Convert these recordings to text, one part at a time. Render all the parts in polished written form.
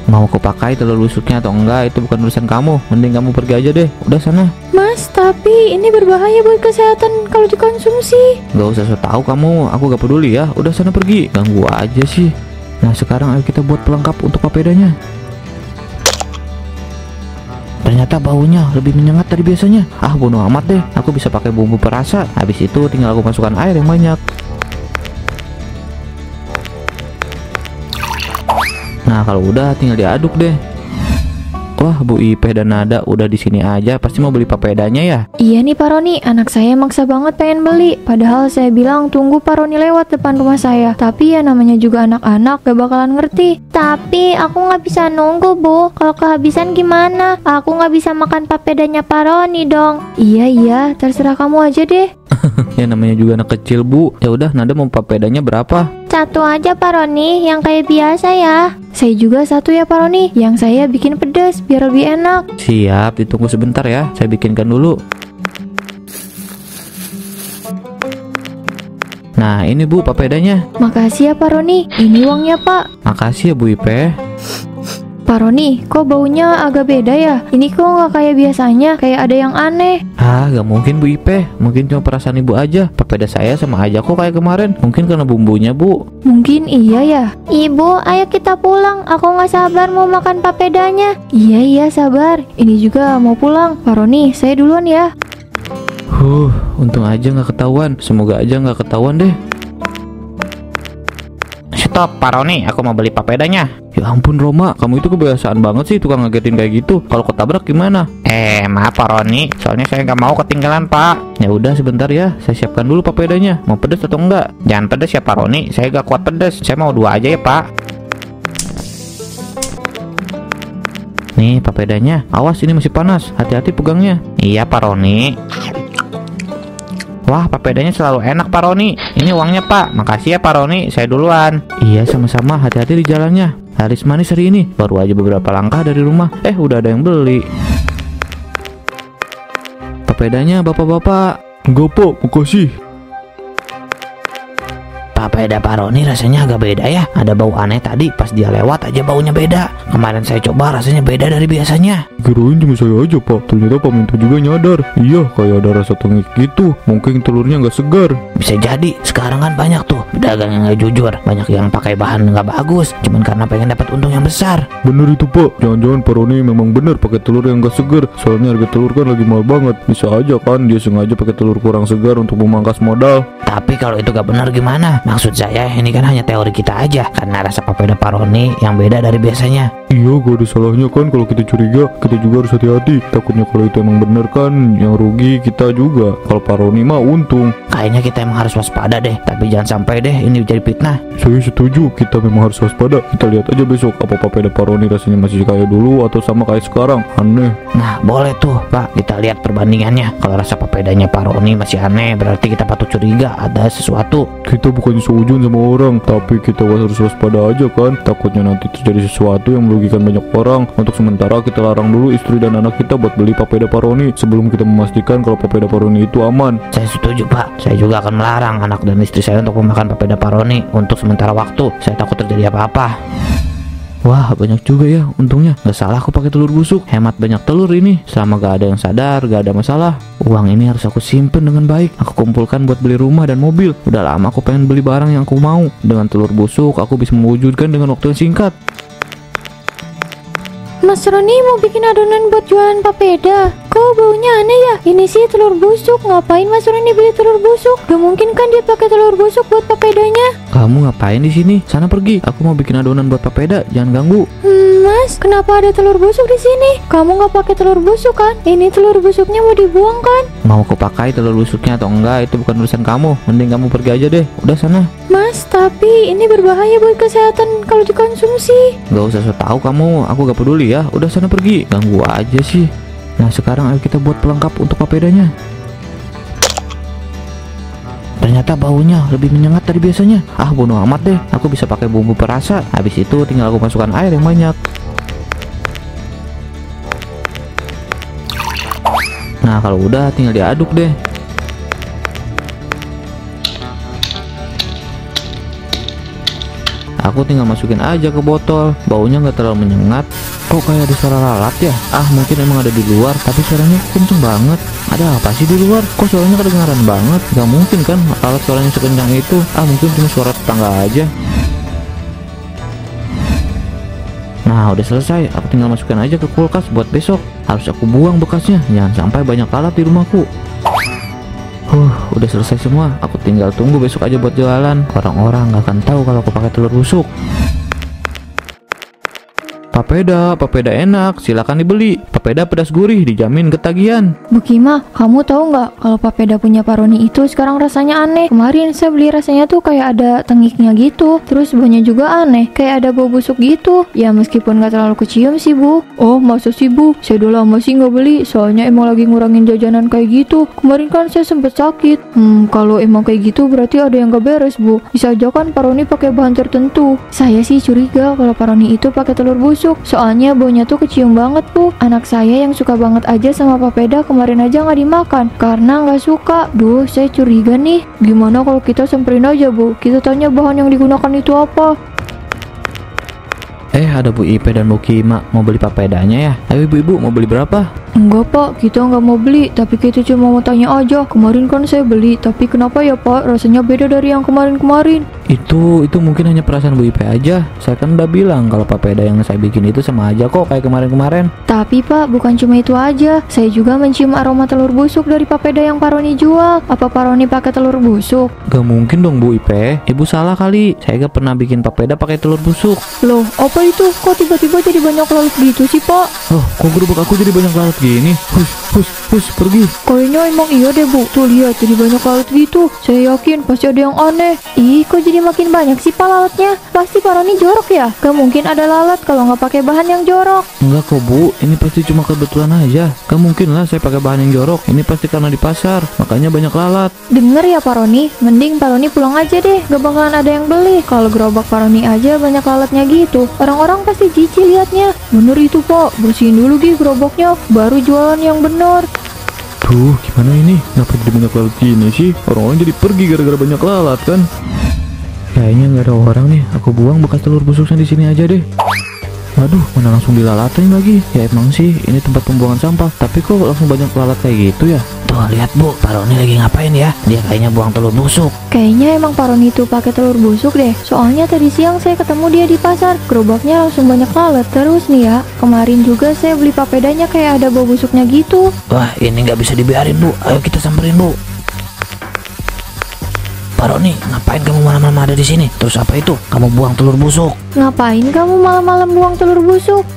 Mau aku pakai telur busuknya atau enggak itu bukan urusan kamu. Mending kamu pergi aja deh. Udah sana. Mas, tapi ini berbahaya buat kesehatan kalau dikonsumsi. Gak usah so tau kamu. Aku gak peduli ya. Udah sana pergi. Ganggu aja sih. Nah sekarang ayo kita buat pelengkap untuk papedanya. Ternyata baunya lebih menyengat dari biasanya. Ah bodo amat deh. Aku bisa pakai bumbu perasa. Habis itu tinggal aku masukkan air yang banyak. Nah kalau udah tinggal diaduk deh. Wah Bu Ipeh dan Nada udah di sini aja, pasti mau beli papedanya ya? Iya nih Pak Roni, anak saya maksa banget pengen beli. Padahal saya bilang tunggu Pak Roni lewat depan rumah saya. Tapi ya namanya juga anak-anak gak bakalan ngerti. Tapi aku gak bisa nunggu Bu. Kalau kehabisan gimana? Aku gak bisa makan papedanya Pak Roni dong. Iya, terserah kamu aja deh. Ya namanya juga anak kecil Bu. Ya udah Nada mau papedanya berapa? Satu aja Pak Roni, yang kayak biasa ya. Saya juga satu ya Pak Roni, yang saya bikin pedas biar lebih enak. Siap, ditunggu sebentar ya. Saya bikinkan dulu. Nah ini Bu papedanya. Makasih ya Pak Roni, ini uangnya Pak. Makasih ya Bu Ipeh. Pak Roni, kok baunya agak beda ya? Ini kok nggak kayak biasanya, kayak ada yang aneh. Ah gak mungkin Bu Ipeh. Mungkin cuma perasaan Ibu aja. Papeda saya sama aja kok kayak kemarin. Mungkin karena bumbunya Bu. Mungkin iya ya. Ibu, ayo kita pulang. Aku nggak sabar mau makan papedanya. Iya sabar. Ini juga mau pulang. Pak Roni, saya duluan ya. Untung aja nggak ketahuan. Semoga aja nggak ketahuan deh. Stop Pak Roni, aku mau beli papedanya. Ya ampun Roma, kamu itu kebiasaan banget sih tukang ngagetin kayak gitu. Kalau ketabrak gimana? Maaf Pak Roni, soalnya saya nggak mau ketinggalan Pak. Ya udah sebentar ya, saya siapkan dulu papedanya. Mau pedas atau enggak? Jangan pedas ya Pak Roni, saya gak kuat pedas. Saya mau 2 aja ya Pak. Nih papedanya, awas ini masih panas. Hati-hati pegangnya. Iya Pak Roni. Wah papedanya selalu enak Pak Roni. Ini uangnya Pak. Makasih ya Pak Roni, saya duluan. Iya sama-sama, hati-hati di jalannya. Laris manis hari ini. Baru aja beberapa langkah dari rumah, udah ada yang beli. Papedanya bapak-bapak. Enggak Pak, makasih. Papeda Pak Roni rasanya agak beda ya. Ada bau aneh tadi, pas dia lewat aja baunya beda. Kemarin saya coba rasanya beda dari biasanya. Kirain cuma saya aja Pak, ternyata Pak Minto juga nyadar. Iya, kayak ada rasa tengik gitu. Mungkin telurnya nggak segar. Bisa jadi, sekarang kan banyak tuh pedagang yang nggak jujur. Banyak yang pakai bahan nggak bagus, cuman karena pengen dapat untung yang besar. Bener itu Pak, jangan-jangan Pak Roni memang bener pakai telur yang nggak segar. Soalnya harga telur kan lagi mahal banget. Bisa aja kan dia sengaja pakai telur kurang segar untuk memangkas modal. Tapi kalau itu gak benar gimana? Maksud saya ini kan hanya teori kita aja. Karena rasa papeda Pak Roni yang beda dari biasanya. Iya, gak ada salahnya kan kalau kita curiga. Kita juga harus hati-hati. Takutnya kalau itu emang bener kan, yang rugi kita juga. Kalau Pak Roni mah untung. Kayaknya kita emang harus waspada deh. Tapi jangan sampai deh ini jadi fitnah. Saya setuju, kita memang harus waspada. Kita lihat aja besok apa papeda Pak Roni rasanya masih kayak dulu atau sama kayak sekarang. Aneh. Nah boleh tuh Pak, kita lihat perbandingannya. Kalau rasa papedanya Pak Roni masih aneh, berarti kita patut curiga ada sesuatu. Kita bukannya seujun sama orang, tapi kita harus waspada aja kan. Takutnya nanti terjadi sesuatu yang merugikan banyak orang. Untuk sementara kita larang dulu istri dan anak kita buat beli papeda Pak Roni sebelum kita memastikan kalau papeda Pak Roni itu aman. Saya setuju Pak. Saya juga akan melarang anak dan istri saya untuk memakan papeda Pak Roni untuk sementara waktu. Saya takut terjadi apa-apa. Wah banyak juga ya, untungnya gak salah aku pakai telur busuk. Hemat banyak telur ini. Selama gak ada yang sadar, gak ada masalah. Uang ini harus aku simpen dengan baik. Aku kumpulkan buat beli rumah dan mobil. Udah lama aku pengen beli barang yang aku mau. Dengan telur busuk aku bisa mewujudkan dengan waktu yang singkat. Mas Roni mau bikin adonan buat jualan papeda. Kok baunya aneh ya? Ini sih telur busuk. Ngapain Mas Roni beli telur busuk? Gak mungkin kan dia pakai telur busuk buat papedanya. Kamu ngapain di sini? Sana pergi. Aku mau bikin adonan buat papeda. Jangan ganggu. Mas, kenapa ada telur busuk di sini? Kamu nggak pakai telur busuk kan? Ini telur busuknya mau dibuang kan? Mau aku pakai telur busuknya atau enggak itu bukan urusan kamu. Mending kamu pergi aja deh. Udah sana. Mas, tapi ini berbahaya buat kesehatan kalau dikonsumsi. Gak usah so tau kamu. Aku gak peduli ya. Udah sana pergi. Ganggu aja sih. Nah sekarang ayo kita buat pelengkap untuk papedanya. Ternyata baunya lebih menyengat dari biasanya. Ah bodo amat deh. Aku bisa pakai bumbu perasa. Habis itu tinggal aku masukkan air yang banyak. Nah kalau udah tinggal diaduk deh. Aku tinggal masukin aja ke botol. Baunya nggak terlalu menyengat. Kok kayak ada suara lalat ya? Ah, mungkin emang ada di luar, tapi suaranya kenceng banget. Ada apa sih di luar? Kok suaranya kedengaran banget? Gak mungkin kan lalat suaranya sekencang itu. Ah, mungkin cuma suara tetangga aja. Nah, udah selesai. Aku tinggal masukin aja ke kulkas buat besok. Harus aku buang bekasnya, jangan sampai banyak lalat di rumahku. Udah selesai semua. Aku tinggal tunggu besok aja buat jualan. Orang-orang gak akan tahu kalau aku pakai telur busuk. Papeda enak, silakan dibeli. Papeda pedas gurih, dijamin ketagihan. Bu Kima, kamu tahu nggak kalau papeda punya Pak Roni itu sekarang rasanya aneh. Kemarin saya beli rasanya tuh kayak ada tengiknya gitu. Terus baunya juga aneh, kayak ada bau busuk gitu. Ya meskipun nggak terlalu kecium sih Bu. Oh masa sih Bu? Saya udah lama sih nggak beli, soalnya emang lagi ngurangin jajanan kayak gitu. Kemarin kan saya sempet sakit. Kalau emang kayak gitu berarti ada yang nggak beres Bu. Bisa aja kan Pak Roni pakai bahan tertentu. Saya sih curiga kalau Pak Roni itu pakai telur busuk. Soalnya baunya tuh kecium banget Bu. Anak saya yang suka banget aja sama papeda kemarin aja nggak dimakan karena nggak suka. Duh, saya curiga nih. Gimana kalau kita samperin aja Bu? Kita tanya bahan yang digunakan itu apa. Ada Bu Ipe dan Bu Kima mau beli papedanya ya. Ayo ibu-ibu, mau beli berapa? Enggak Pak, kita nggak mau beli, tapi kita cuma mau tanya aja. Kemarin kan saya beli, tapi kenapa ya Pak? Rasanya beda dari yang kemarin-kemarin. Itu mungkin hanya perasaan Bu Ipe aja. Saya kan udah bilang kalau papeda yang saya bikin itu sama aja kok kayak kemarin-kemarin. Tapi Pak, bukan cuma itu aja. Saya juga mencium aroma telur busuk dari papeda yang Pak Roni jual. Apa Pak Roni pakai telur busuk? Gak mungkin dong Bu Ipe. Ibu salah kali. Saya gak pernah bikin papeda pakai telur busuk. Loh, apa itu? Kok tiba-tiba jadi banyak lalat gitu sih Pak? Oh, kok gerobak aku jadi banyak lalat gini? Hus, pergi. Kayaknya emang iya deh Bu. Tuh lihat, jadi banyak lalat gitu. Saya yakin pasti ada yang aneh. Ih, kok jadi makin banyak sih Pak lalatnya? Pasti Pak Roni jorok ya? Gak mungkin ada lalat kalau nggak pakai bahan yang jorok. Enggak kok Bu, ini pasti cuma kebetulan aja. Gak mungkin lah saya pakai bahan yang jorok. Ini pasti karena di pasar, makanya banyak lalat. Dengar ya Pak Roni, mending Pak Roni pulang aja deh. Gak bakalan ada yang beli. Kalau gerobak Pak Roni aja banyak lalatnya gitu, orang-orang pasti jijik liatnya. Bener itu Pak, bersihin dulu gerobaknya, baru jualan yang bener. Duh, gimana ini? Kenapa jadi banyak lalat gini sih? Orang-orang jadi pergi gara-gara banyak lalat kan? Kayaknya nggak ada orang nih. Aku buang bekas telur busuknya di sini aja deh. Waduh, mana langsung dilalatin lagi. Ya emang sih, ini tempat pembuangan sampah. Tapi kok langsung banyak lalat kayak gitu ya? Tuh lihat Bu, Pak Roni lagi ngapain ya? Dia kayaknya buang telur busuk. Kayaknya emang Pak Roni itu pakai telur busuk deh. Soalnya tadi siang saya ketemu dia di pasar. Gerobaknya langsung banyak lalat. Terus nih ya, kemarin juga saya beli papedanya kayak ada bau busuknya gitu. Wah, ini nggak bisa dibiarin Bu. Ayo kita samperin Bu. Pak Roni, ngapain kamu malam-malam ada di sini? Terus apa itu? Kamu buang telur busuk? Ngapain kamu malam-malam buang telur busuk?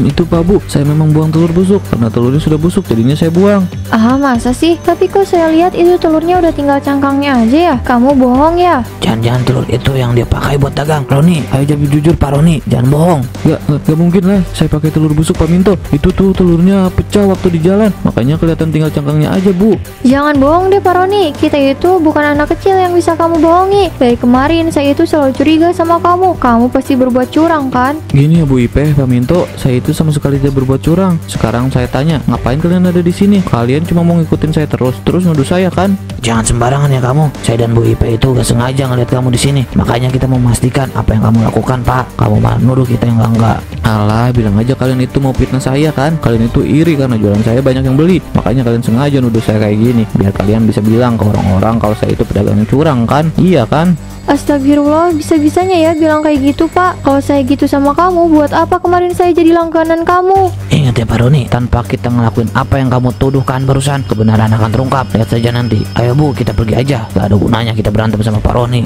Itu Pak Bu, saya memang buang telur busuk karena telurnya sudah busuk, jadinya saya buang. Ah, masa sih? Tapi kok saya lihat itu telurnya udah tinggal cangkangnya aja ya? Kamu bohong ya? Jangan-jangan telur itu yang dia pakai buat dagang. Roni, ayo jujur Pak Roni, jangan bohong. Gak mungkin lah, saya pakai telur busuk Pak Minto. Itu tuh telurnya pecah waktu di jalan, makanya kelihatan tinggal cangkangnya aja Bu. Jangan bohong deh Pak Roni, kita itu bukan anak kecil yang bisa kamu bohongi. Dari kemarin saya itu selalu curiga sama kamu. Kamu pasti berbuat curang kan? Gini ya Bu Ipe, Pak Minto, saya itu sama sekali tidak berbuat curang. Sekarang saya tanya, ngapain kalian ada di sini? Kalian cuma mau ngikutin saya terus nuduh saya kan? Jangan sembarangan ya kamu. Saya dan Bu Ipe itu gak sengaja ngeliat kamu di sini. Makanya kita mau memastikan apa yang kamu lakukan Pak. Kamu malah nuduh kita yang enggak. Alah, bilang aja kalian itu mau fitnah saya kan? Kalian itu iri karena jualan saya banyak yang beli. Makanya kalian sengaja nuduh saya kayak gini, biar kalian bisa bilang ke orang-orang kalau saya itu pedagang yang curang kan? Iya kan? Astagfirullah, bisa-bisanya ya bilang kayak gitu Pak. Kalau saya gitu sama kamu, buat apa kemarin saya jadi langganan kamu? Ingat ya Pak Roni, tanpa kita ngelakuin apa yang kamu tuduhkan barusan, kebenaran akan terungkap. Lihat saja nanti. Ayo Bu, kita pergi aja. Gak ada gunanya kita berantem sama Pak Roni.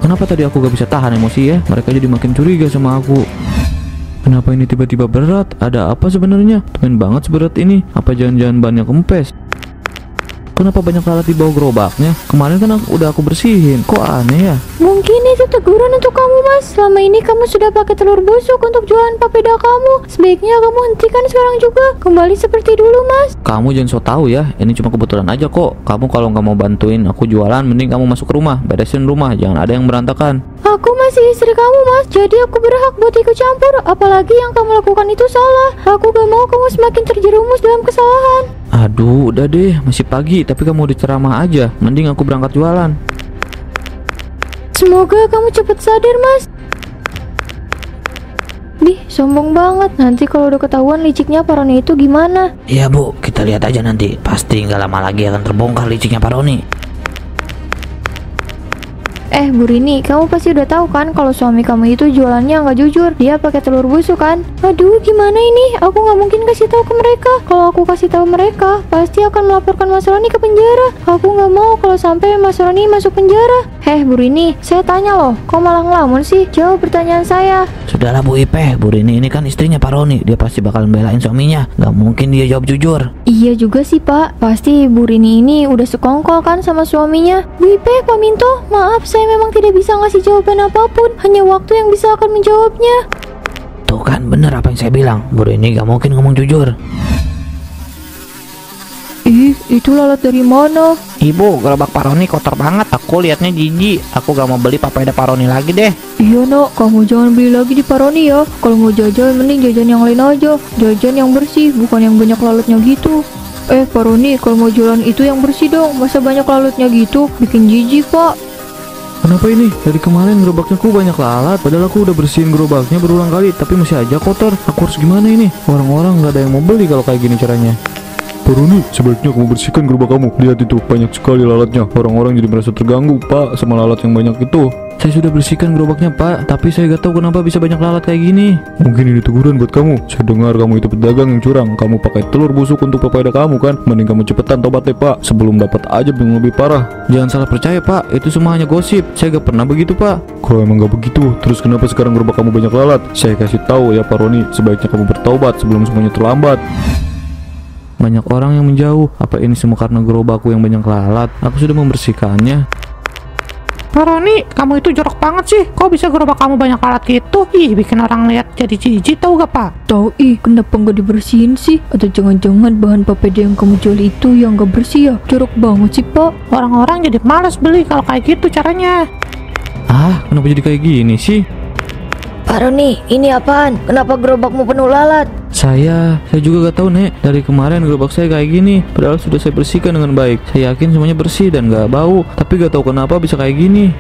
Kenapa tadi aku gak bisa tahan emosi ya? Mereka jadi makin curiga sama aku. Kenapa ini tiba-tiba berat? Ada apa sebenarnya? Temen banget seberat ini. Apa jangan-jangan bannya kempes? Kenapa banyak lalat di bawah gerobaknya? Kemarin kan udah aku bersihin. Kok aneh ya? Mungkin itu teguran untuk kamu Mas. Selama ini kamu sudah pakai telur busuk untuk jualan papeda kamu. Sebaiknya kamu hentikan sekarang juga. Kembali seperti dulu Mas. Kamu jangan so tau ya. Ini cuma kebetulan aja kok. Kamu kalau nggak mau bantuin aku jualan, mending kamu masuk ke rumah, beresin rumah. Jangan ada yang berantakan. Aku masih istri kamu Mas. Jadi aku berhak buat ikut campur. Apalagi yang kamu lakukan itu salah. Aku gak mau kamu semakin terjerumus dalam kesalahan. Aduh, udah deh, masih pagi, tapi kamu udah ceramah aja. Mending aku berangkat jualan. Semoga kamu cepat sadar, Mas. Dih, sombong banget. Nanti kalau udah ketahuan liciknya Pak Roni itu gimana? Iya Bu, kita lihat aja nanti. Pasti nggak lama lagi akan terbongkar liciknya Pak Roni. Bu Rini, kamu pasti udah tahu kan kalau suami kamu itu jualannya nggak jujur. Dia pakai telur busuk kan? Aduh, gimana ini? Aku nggak mungkin kasih tahu ke mereka. Kalau aku kasih tahu mereka, pasti akan melaporkan Mas Roni ke penjara. Aku nggak mau kalau sampai Mas Roni masuk penjara. Bu Rini, saya tanya loh, kok malah ngelamun sih? Jawab pertanyaan saya. Sudahlah Bu Ipeh, Bu Rini ini kan istrinya Pak Roni. Dia pasti bakal belain suaminya. Nggak mungkin dia jawab jujur. Iya juga sih Pak, pasti Bu Rini ini udah sekongkol kan sama suaminya. Bu Ipeh, Pak Minto, maaf saya memang tidak bisa ngasih jawaban apapun. Hanya waktu yang bisa akan menjawabnya. Tuh kan bener apa yang saya bilang. Bu Rini nggak mungkin ngomong jujur. Ih, itu lalat dari mana? Ibu, gerobak Pak Roni kotor banget. Aku liatnya jijik. Aku gak mau beli papeda Pak Roni lagi deh. Iya nak, kamu jangan beli lagi di Pak Roni ya. Kalau mau jajan, mending jajan yang lain aja. Jajan yang bersih, bukan yang banyak lalatnya gitu. Pak Roni, kalau mau jualan itu yang bersih dong. Masa banyak lalatnya gitu? Bikin jijik Pak. Kenapa ini? Dari kemarin gerobaknya ku banyak lalat. Padahal aku udah bersihin gerobaknya berulang kali, tapi masih aja kotor. Aku harus gimana ini? Orang-orang gak ada yang mau beli kalau kayak gini caranya. Pak Roni, sebaiknya kamu bersihkan gerobak kamu. Lihat itu, banyak sekali lalatnya. Orang-orang jadi merasa terganggu, Pak, sama lalat yang banyak itu. Saya sudah bersihkan gerobaknya, Pak, tapi saya gak tahu kenapa bisa banyak lalat kayak gini. Mungkin ini teguran buat kamu. Saya dengar kamu itu pedagang yang curang. Kamu pakai telur busuk untuk papeda kamu kan? Mending kamu cepetan tobat deh, Pak, sebelum dapat ajaab yang lebih parah. Jangan salah percaya, Pak, itu semua hanya gosip. Saya gak pernah begitu, Pak. Kalau emang gak begitu, terus kenapa sekarang gerobak kamu banyak lalat? Saya kasih tahu ya, Pak Roni, sebaiknya kamu bertobat sebelum semuanya terlambat. Banyak orang yang menjauh. Apa ini semua karena gerobakku yang banyak lalat? Aku sudah membersihkannya. Pak Roni, kamu itu jorok banget sih. Kok bisa gerobak kamu banyak lalat gitu? Ih, bikin orang lihat jadi jijik, tahu gak Pak? Tahu kenapa nggak dibersihin sih? Atau jangan-jangan bahan papeda yang kamu jual itu yang nggak bersih ya? Jorok banget sih Pak. Orang-orang jadi malas beli kalau kayak gitu caranya. Kenapa jadi kayak gini sih? Pak Roni, ini apaan? Kenapa gerobakmu penuh lalat? Saya juga gak tahu, Nek. Dari kemarin gerobak saya kayak gini. Padahal sudah saya bersihkan dengan baik. Saya yakin semuanya bersih dan gak bau. Tapi gak tahu kenapa bisa kayak gini.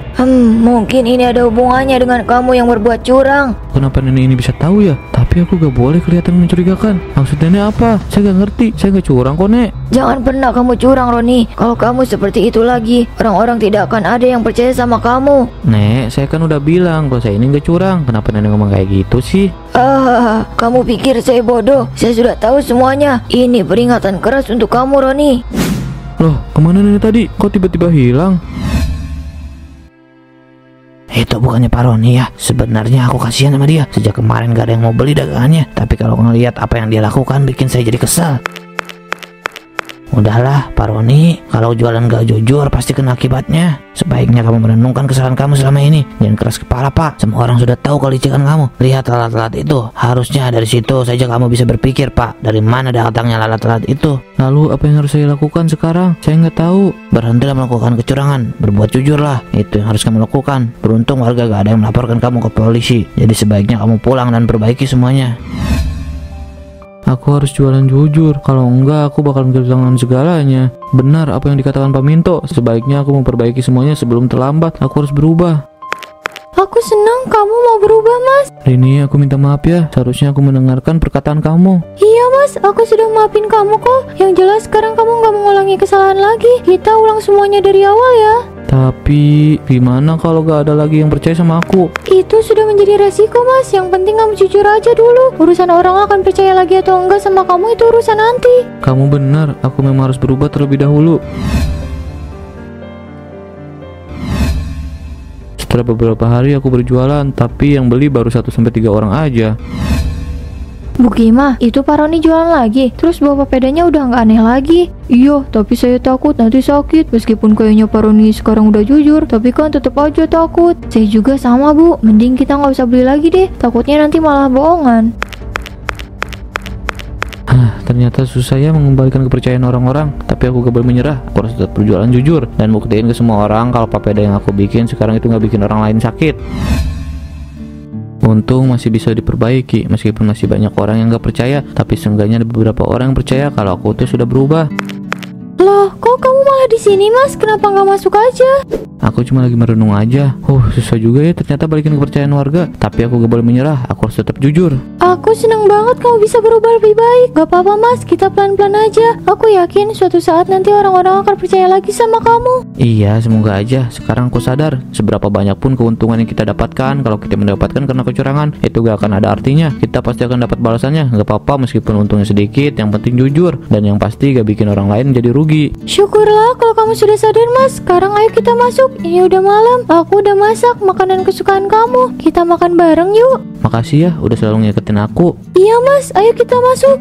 Mungkin ini ada hubungannya dengan kamu yang berbuat curang. Kenapa nenek ini bisa tahu ya? Tapi aku gak boleh kelihatan mencurigakan. Maksud nenek apa? Saya gak ngerti. Saya gak curang kok, Nek. Jangan pernah kamu curang, Roni. Kalau kamu seperti itu lagi, orang-orang tidak akan ada yang percaya sama kamu. Nek, saya kan udah bilang kalau saya ini gak curang. Kenapa nenek ngomong kayak gitu sih? Kamu pikir saya bodoh? Saya sudah tahu semuanya. Ini peringatan keras untuk kamu, Roni. Loh, kemana nenek tadi? Kok tiba-tiba hilang? Itu bukannya Pak Roni ya. Sebenarnya aku kasihan sama dia. Sejak kemarin gak ada yang mau beli dagangannya. Tapi kalau ngelihat apa yang dia lakukan bikin saya jadi kesal. Udahlah Pak Roni, kalau jualan gak jujur pasti kena akibatnya. Sebaiknya kamu merenungkan kesalahan kamu selama ini. Jangan keras kepala Pak, semua orang sudah tahu kelicikan kamu. Lihat lalat-lalat itu. Harusnya dari situ saja kamu bisa berpikir Pak, dari mana datangnya lalat-lalat itu. Lalu apa yang harus saya lakukan sekarang? Saya nggak tahu. Berhentilah melakukan kecurangan, berbuat jujurlah. Itu yang harus kamu lakukan. Beruntung warga gak ada yang melaporkan kamu ke polisi. Jadi sebaiknya kamu pulang dan perbaiki semuanya. Aku harus jualan jujur. Kalau enggak aku bakal kehilangan segalanya. Benar apa yang dikatakan Pak Minto. Sebaiknya aku memperbaiki semuanya sebelum terlambat. Aku harus berubah. Aku senang kamu mau berubah, Mas. Rini, aku minta maaf ya. Seharusnya aku mendengarkan perkataan kamu. Iya, Mas. Aku sudah maafin kamu kok. Yang jelas sekarang kamu gak mengulangi kesalahan lagi. Kita ulang semuanya dari awal ya. Tapi gimana kalau gak ada lagi yang percaya sama aku? Itu sudah menjadi resiko, Mas. Yang penting kamu jujur aja dulu. Urusan orang akan percaya lagi atau enggak sama kamu itu urusan nanti. Kamu benar, aku memang harus berubah terlebih dahulu. Setelah beberapa hari aku berjualan, tapi yang beli baru 1-3 orang aja. Bu Gima, itu Pak Roni jualan lagi. Terus bawa papedanya udah nggak aneh lagi. Iya, tapi saya takut nanti sakit. Meskipun kayaknya Pak Roni sekarang udah jujur, tapi kan tetap aja takut. Saya juga sama Bu, mending kita nggak usah beli lagi deh. Takutnya nanti malah bohongan. Ternyata susah ya mengembalikan kepercayaan orang-orang. Tapi aku gak boleh menyerah. Aku harus tetap berjualan jujur dan buktiin ke semua orang kalau papeda yang aku bikin sekarang itu gak bikin orang lain sakit. Untung masih bisa diperbaiki. Meskipun masih banyak orang yang gak percaya, tapi seenggaknya ada beberapa orang yang percaya kalau aku tuh sudah berubah. Loh, kok kamu malah di sini, Mas? Kenapa nggak masuk aja? Aku cuma lagi merenung aja. Susah juga ya ternyata balikin kepercayaan warga. Tapi aku gak boleh menyerah, aku harus tetap jujur. Aku seneng banget kamu bisa berubah lebih baik. Gak apa-apa, Mas, kita pelan-pelan aja. Aku yakin suatu saat nanti orang-orang akan percaya lagi sama kamu. Iya, semoga aja. Sekarang aku sadar, seberapa banyak pun keuntungan yang kita dapatkan, kalau kita mendapatkan karena kecurangan, itu gak akan ada artinya. Kita pasti akan dapat balasannya. Gak apa-apa meskipun untungnya sedikit, yang penting jujur. Dan yang pasti gak bikin orang lain jadi rugi. Syukurlah kalau kamu sudah sadar, Mas. Sekarang ayo kita masuk. Ini udah malam. Aku udah masak makanan kesukaan kamu. Kita makan bareng yuk. Makasih ya, udah selalu ngikutin aku. Iya, Mas. Ayo kita masuk.